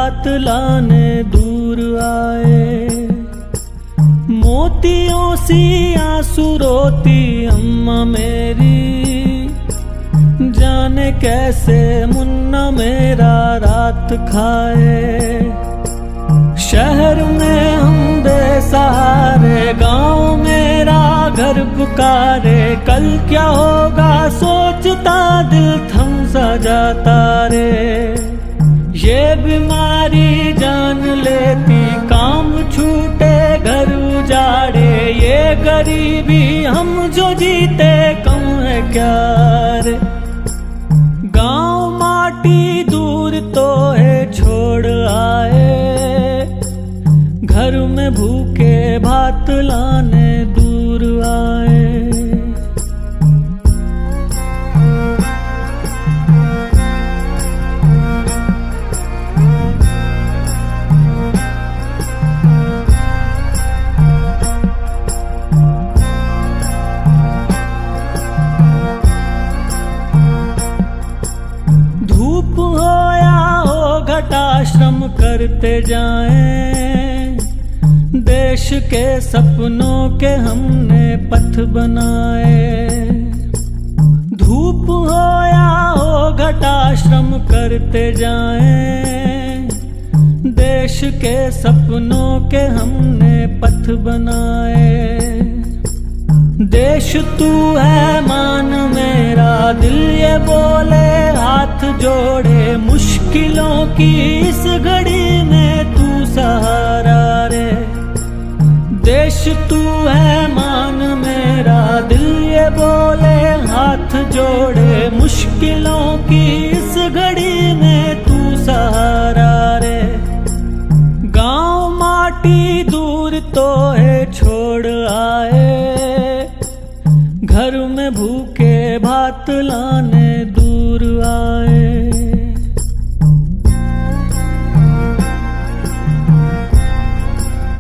भात लाने दूर आए। मोतियों सी आंसू रोती अम्मा मेरी, जाने कैसे मुन्ना मेरा रात खाए। शहर में हम बेसहारे, गांव मेरा घर पुकारे। कल क्या होगा सोचता दिल थम सा जाता रे। ये बीमारी जान लेती, काम छूटे घर उजाड़े। ये गरीबी हम जो जीते कम है क्या रे। गांव माटी दूर तो है छोड़ आए, घर में भूखे भात लाने दूर आए। धूप हो या हो घटा श्रम करते जाएं। देश के सपनों के हमने पथ बनाए। धूप हो या हो घटा श्रम करते जाएं। देश के सपनों के हमने पथ बनाए। देश तू है मान मेरा, दिल ये बोले हाथ जोड़े। मुश्किलों की इस घड़ी में तू सहारा रे। देश तू है मान मेरा, दिल ये बोले हाथ जोड़े। मुश्किलों की इस घड़ी में तू सहारा रे। गांव माटी दूर तो है छोड़ आए, घर में भूखे भात लाने दूर आए।